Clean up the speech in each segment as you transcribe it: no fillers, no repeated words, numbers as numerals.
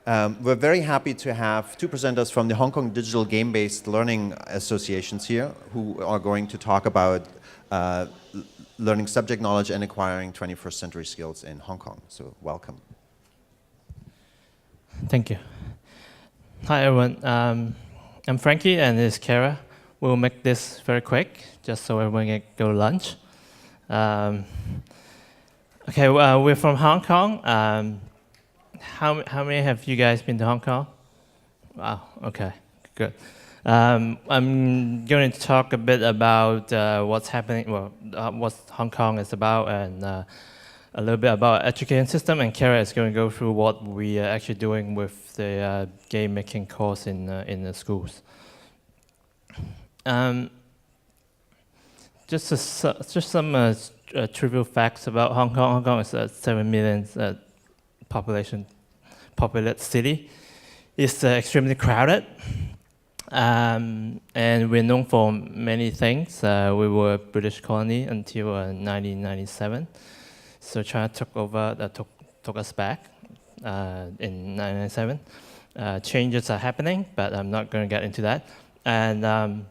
We're very happy to have two presenters from the Hong Kong Digital Game-Based Learning Associations here who are going to talk about learning subject knowledge and acquiring 21st century skills in Hong Kong. So welcome. Thank you. Hi, everyone. I'm Frankie, and this is Clara. We'll make this very quick, just so everyone can go to lunch. Okay, we're from Hong Kong. How many have you guys been to Hong Kong? Wow, okay, good. I'm going to talk a bit about what's happening, what Hong Kong is about, and a little bit about education system, and Clara is going to go through what we are actually doing with the game making course in the schools. Just some trivial facts about Hong Kong. Hong Kong is a 7 million populated city. It's extremely crowded, and we're known for many things. We were a British colony until 1997. So China took us back in 1997. Changes are happening, but I'm not going to get into that. And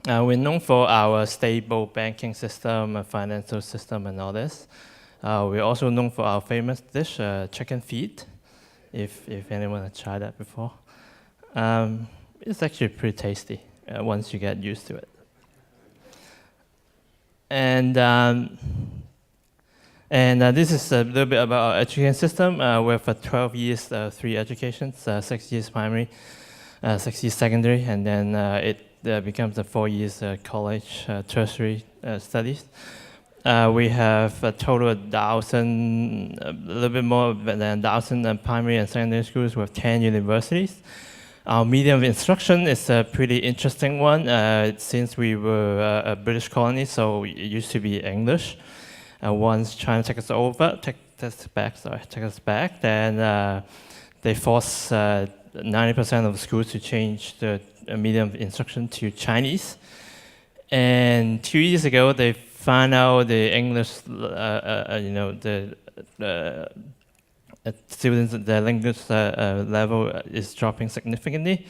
we're known for our stable banking system, financial system, and all this. We're also known for our famous dish, chicken feet, if anyone has tried that before. It's actually pretty tasty once you get used to it. And this is a little bit about our education system. We're for 12 years, 3 educations, 6 years primary, 6 years secondary, and then it becomes a 4 years college, tertiary studies. We have a total of 1,000, a little bit more than 1,000 primary and secondary schools with 10 universities. Our medium of instruction is a pretty interesting one. Since we were a British colony, so it used to be English. Once China took us back, then they forced 90% of the schools to change the medium of instruction to Chinese. And 2 years ago, they found out the English, students, the language level is dropping significantly.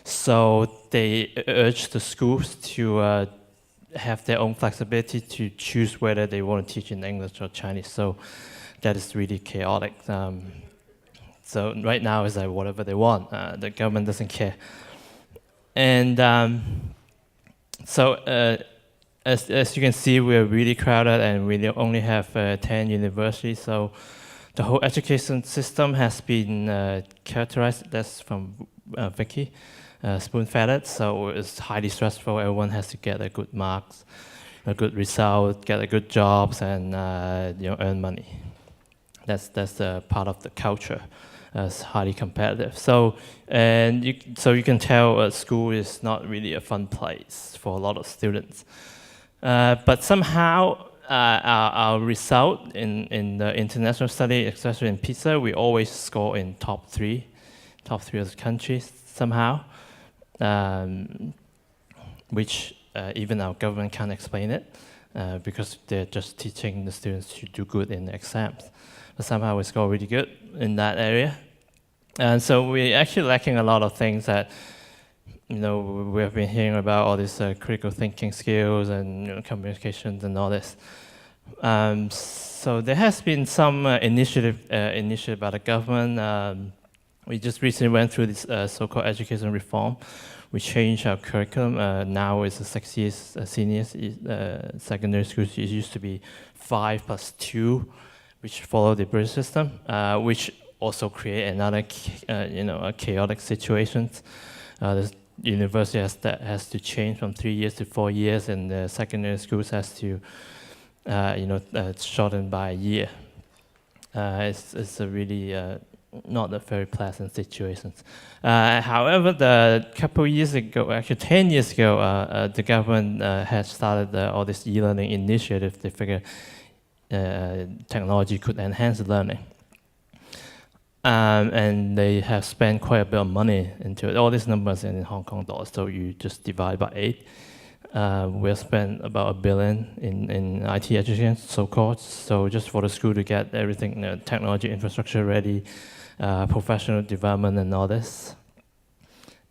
So they urged the schools to have their own flexibility to choose whether they want to teach in English or Chinese. So that is really chaotic. So right now it's like whatever they want. The government doesn't care. And as you can see, we're really crowded, and we only have 10 universities. So the whole education system has been characterized, that's from Vicky, spoon-fed. So it's highly stressful. Everyone has to get a good marks, a good result, get a good jobs, and earn money. That's part of the culture. It's highly competitive. So you can tell school is not really a fun place for a lot of students. But somehow our result in the international study, especially in PISA, we always score in top three of the countries somehow, which even our government can't explain it because they're just teaching the students to do good in the exams. But somehow we score really good in that area. And so we're actually lacking a lot of things that we have been hearing about, all these critical thinking skills and communications and all this. So there has been some initiative by the government. We just recently went through this so-called education reform. We changed our curriculum. Now it's a 6 years seniors secondary schools. It used to be 5 + 2, which follow the British system, which also create another a chaotic situations. The university has to change from 3 years to 4 years, and the secondary schools has to shorten by a year. It's a really not a very pleasant situation. However, a couple years ago, actually 10 years ago, the government had started all this e-learning initiative. They figured technology could enhance learning. And they have spent quite a bit of money into it. All these numbers in Hong Kong dollars, so you just divide by 8. We'll spend about $1 billion in IT education, so-called. So just for the school to get everything, technology infrastructure ready, professional development and all this.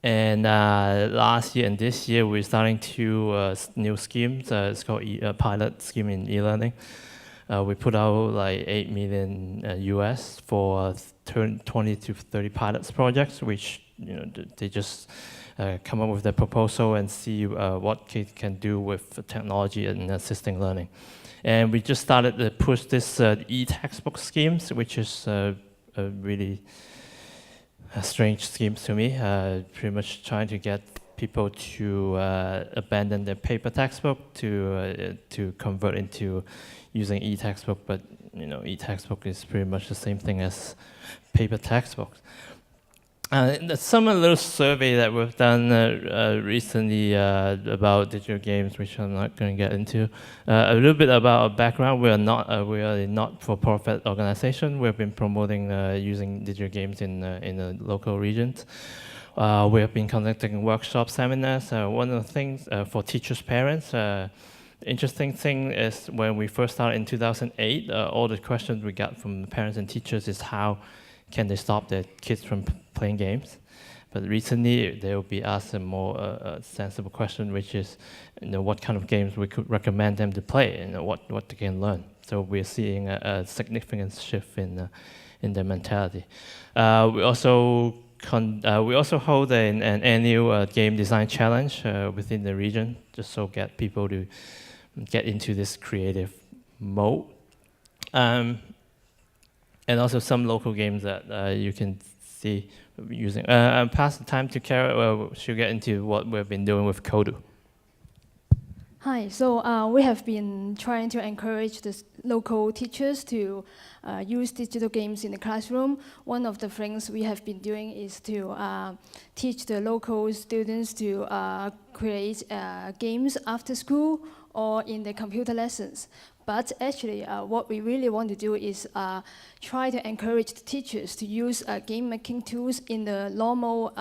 And last year and this year, we're starting two new schemes. It's called pilot scheme in e-learning. We put out like 8 million US for 20 to 30 pilots projects, which they just come up with their proposal and see what kids can do with technology and assisting learning. And we just started to push this e-textbook schemes, which is a really strange scheme to me, pretty much trying to get people to abandon their paper textbook to convert into using e-textbook, but e-textbook is pretty much the same thing as paper textbooks. Some little survey that we've done recently about digital games, which I'm not going to get into. A little bit about our background. We are a not-for-profit organization. We've been promoting using digital games in the local regions. We have been conducting workshop seminars. One of the things for teachers' parents, interesting thing is when we first started in 2008, all the questions we got from the parents and teachers is how can they stop their kids from playing games? But recently, they will be asked a more sensible question, which is, what kind of games we could recommend them to play, and what they can learn. So we're seeing a significant shift in their mentality. We also hold an annual game design challenge within the region, just so get people to get into this creative mode. And also some local games that you can see using. I'll pass the time to Clara. She'll get into what we've been doing with Kodu. Hi, so we have been trying to encourage the local teachers to use digital games in the classroom. One of the things we have been doing is to teach the local students to create games after school or in the computer lessons. But actually, what we really want to do is try to encourage the teachers to use game-making tools in the normal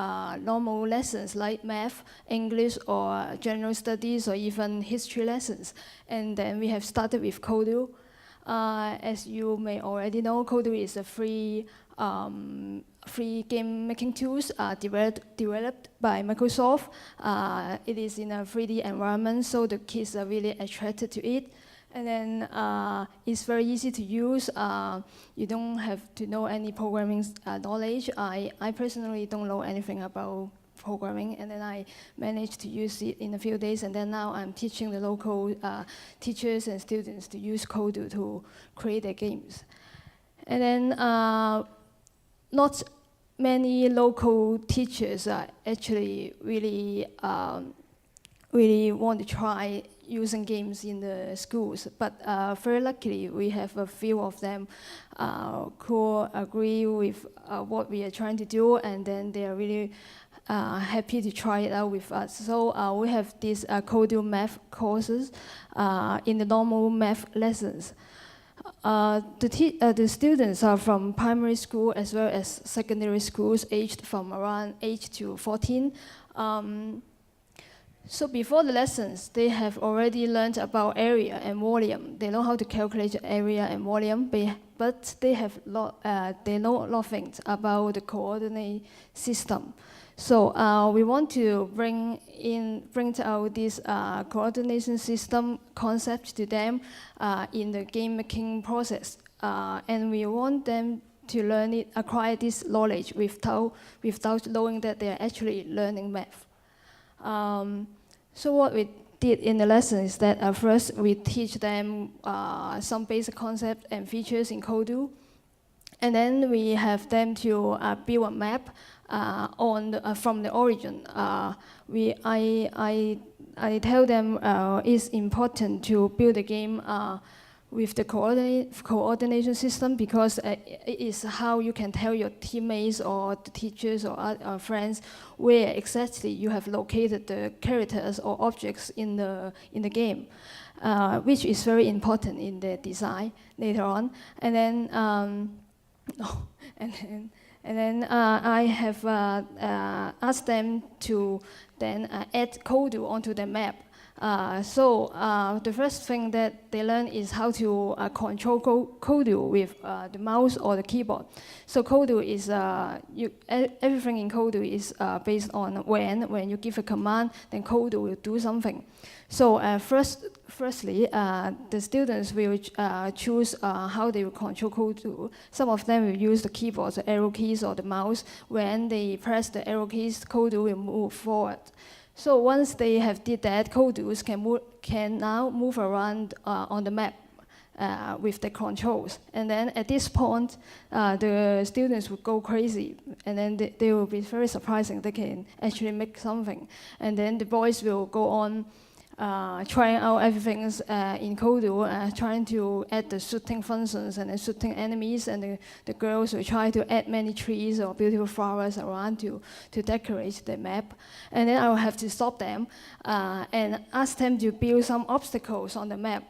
lessons like math, English, or general studies, or even history lessons. And then we have started with Kodu. As you may already know, Kodu is a free game-making tools developed by Microsoft. It is in a 3D environment, so the kids are really attracted to it. And then it's very easy to use. You don't have to know any programming knowledge. I personally don't know anything about programming, and then I managed to use it in a few days, and then now I'm teaching the local teachers and students to use Kodu to create their games. And then not many local teachers actually really want to try using games in the schools, but very luckily we have a few of them who agree with what we are trying to do, and then they are really happy to try it out with us. So we have these Kodu math courses in the normal math lessons. The students are from primary school as well as secondary schools, aged from around 8 to 14. So before the lessons, they have already learned about area and volume. They know how to calculate area and volume, but they know a lot of things about the coordinate system. So we want to bring out this coordination system concept to them in the game making process, and we want them to learn it, acquire this knowledge without knowing that they are actually learning math. So what we did in the lesson is that first we teach them some basic concepts and features in Kodu, and then we have them to build a map from the origin. I tell them it's important to build a game with the coordination system, because it is how you can tell your teammates or the teachers or friends where exactly you have located the characters or objects in the game, which is very important in the design later on. And then I have asked them to then add Kodu onto the map. The first thing that they learn is how to control Kodu with the mouse or the keyboard. So Kodu is, everything in Kodu is based on when you give a command, then Kodu will do something. So firstly, the students will choose how they will control Kodu. Some of them will use the keyboard, the arrow keys, or the mouse. When they press the arrow keys, Kodu will move forward. So once they have did that, Kodus can now move around on the map with the controls. And then at this point, the students would go crazy. And then they will be very surprising. They can actually make something. And then the boys will go on trying out everything in Kodu, trying to add the shooting functions and then shooting enemies, and the girls will try to add many trees or beautiful flowers around to decorate the map. And then I will have to stop them and ask them to build some obstacles on the map.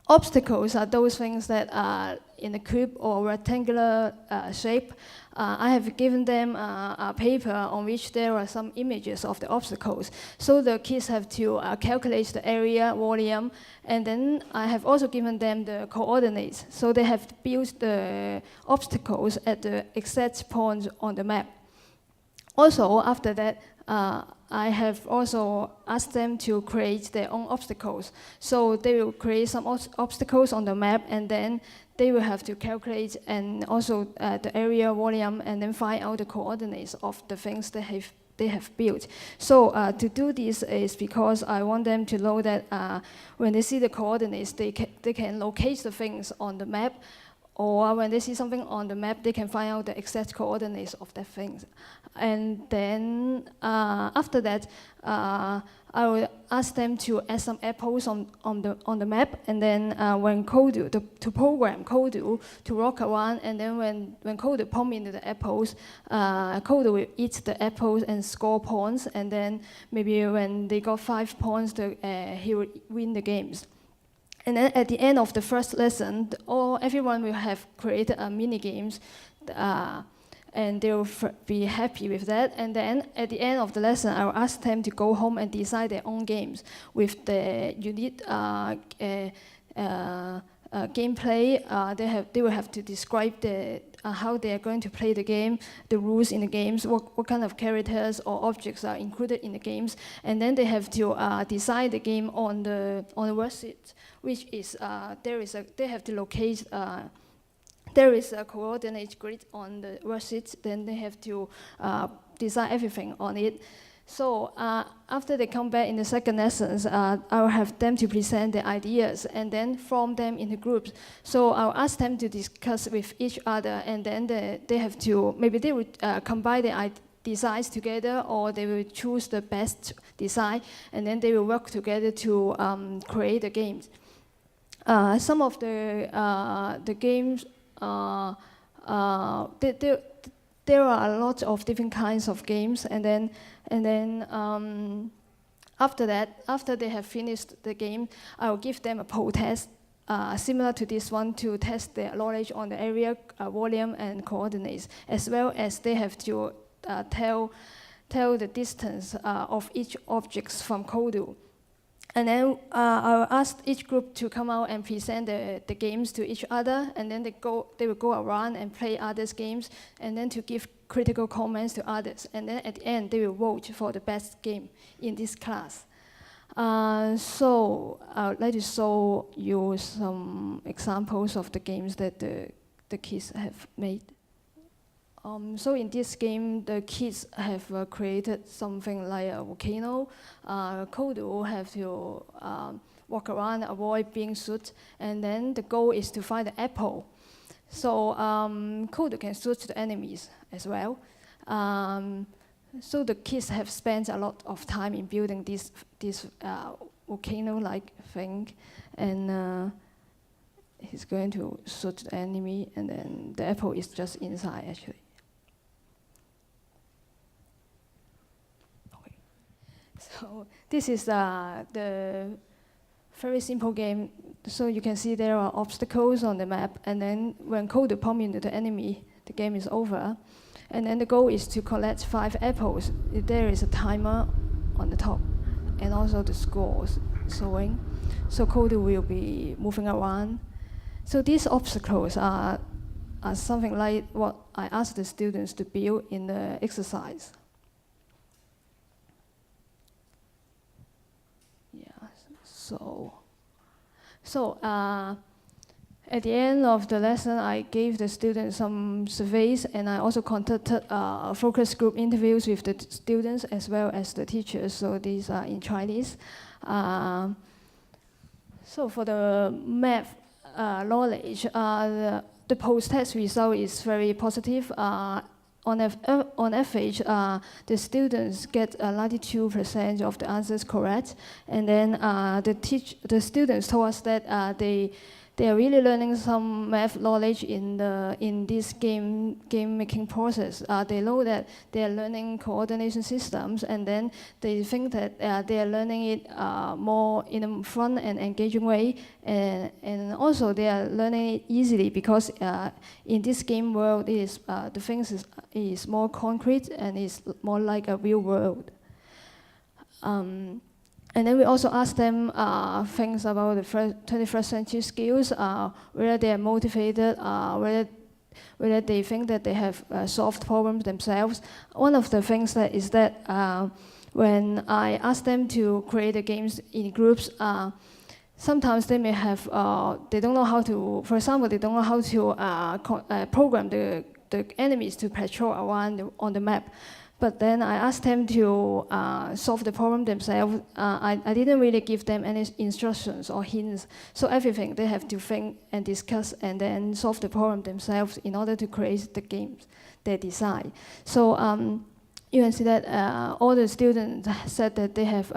Obstacles are those things that are in a cube or rectangular shape. I have given them a paper on which there are some images of the obstacles. So the kids have to calculate the area, volume, and then I have also given them the coordinates. So they have to build the obstacles at the exact point on the map. Also, after that, I have also asked them to create their own obstacles. So they will create some obstacles on the map, and then they will have to calculate and also the area, volume, and then find out the coordinates of the things they have built. So to do this is because I want them to know that when they see the coordinates, they can locate the things on the map, or when they see something on the map, they can find out the exact coordinates of that things. And then after that, I will ask them to add some apples on the map, and then when Kodu, to program Kodu to walk around, and then when Kodu pump into the apples, Kodu will eat the apples and score points, and then maybe when they got 5 points, he will win the games. And then at the end of the first lesson, everyone will have created mini games, and they will be happy with that. And then at the end of the lesson, I will ask them to go home and design their own games with the unique gameplay. They will have to describe how they are going to play the game, the rules in the games, what kind of characters or objects are included in the games, and then they have to design the game on the worksheet, which is they have to locate. There is a coordinate grid on the worksheet. Then they have to design everything on it. So after they come back in the second lessons, I will have them to present their ideas and then form them into groups. So I'll ask them to discuss with each other, and then they have to, maybe they would combine their designs together, or they will choose the best design, and then they will work together to create the games. Some of the games, there are a lot of different kinds of games, and then after that, after they have finished the game, I will give them a poll test similar to this one to test their knowledge on the area, volume, and coordinates, as well as they have to tell the distance of each object from Kodu. And then I will ask each group to come out and present the games to each other, and then they will go around and play others' games, and then to give critical comments to others. And then at the end, they will vote for the best game in this class. So I would like to show you some examples of the games that the kids have made. So in this game, the kids have created something like a volcano. Kodu have to walk around, avoid being shot, and then the goal is to find the apple. So Kodu can shoot the enemies as well. So the kids have spent a lot of time in building this volcano-like thing, and he's going to shoot the enemy, and then the apple is just inside actually. So this is the very simple game. So you can see there are obstacles on the map, and then when Kodu pump into the enemy, the game is over. And then the goal is to collect 5 apples. There is a timer on the top, and also the scores. sewing. So Kodu will be moving around. So these obstacles are something like what I asked the students to build in the exercise. Yeah, so at the end of the lesson, I gave the students some surveys, and I also conducted focus group interviews with the students as well as the teachers. So these are in Chinese. So for the math knowledge, the post-test result is very positive. On average, the students get 92% of the answers correct, and then the students told us that they are really learning some math knowledge in this game making process. They know that they are learning coordination systems, and then they think that they are learning it more in a fun and engaging way, and also they are learning it easily because in this game world, the things is more concrete and is more like a real world. And then we also ask them things about the 21st century skills, whether they are motivated, whether they think that they have solved problems themselves. One of the things that is that when I ask them to create the games in groups, sometimes they may have, they don't know how to, for example, they don't know how to program the enemies to patrol around on the map. But then I asked them to solve the problem themselves. I didn't really give them any instructions or hints. So everything they have to think and discuss and then solve the problem themselves in order to create the games they design. So you can see that all the students said that they have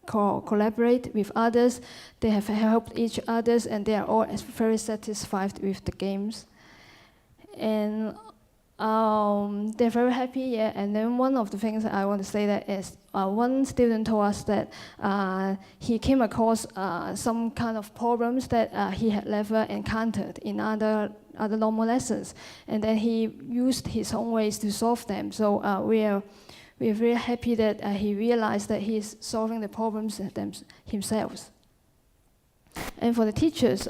collaborate with others, they have helped each others, and they are all very satisfied with the games. And they're very happy, yeah. And then one of the things that I want to say that is one student told us that he came across some kind of problems that he had never encountered in other normal lessons, and then he used his own ways to solve them. So we're very happy that he realized that he's solving the problems himself. And for the teachers,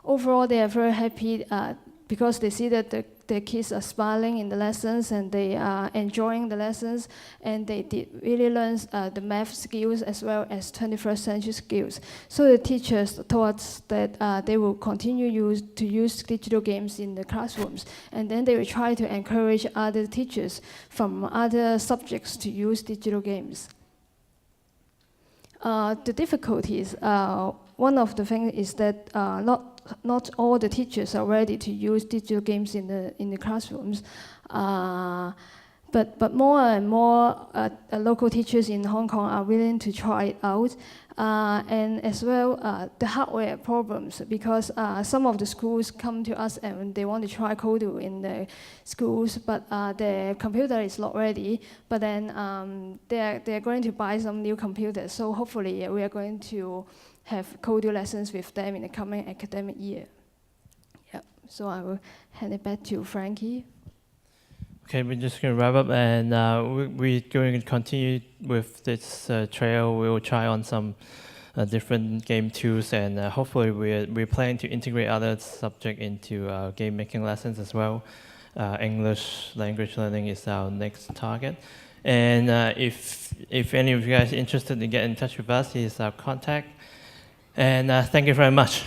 overall they are very happy because they see that the kids are smiling in the lessons and they are enjoying the lessons, and they did really learn the math skills as well as 21st century skills. So the teachers told us that they will continue to use digital games in the classrooms, and then they will try to encourage other teachers from other subjects to use digital games. The difficulties, one of the things is that not all the teachers are ready to use digital games in the classrooms, but more and more local teachers in Hong Kong are willing to try it out, and as well the hardware problems, because some of the schools come to us and they want to try Kodu in the schools, but their computer is not ready. But then they're going to buy some new computers. So hopefully we are going to have Kodu lessons with them in the coming academic year. Yeah. So I will hand it back to Frankie. Okay, we're just going to wrap up, and we're going to continue with this trail. We'll try on some different game tools, and hopefully we're planning to integrate other subjects into game making lessons as well. English language learning is our next target. And if any of you guys are interested in getting in touch with us, here's our contact. And thank you very much.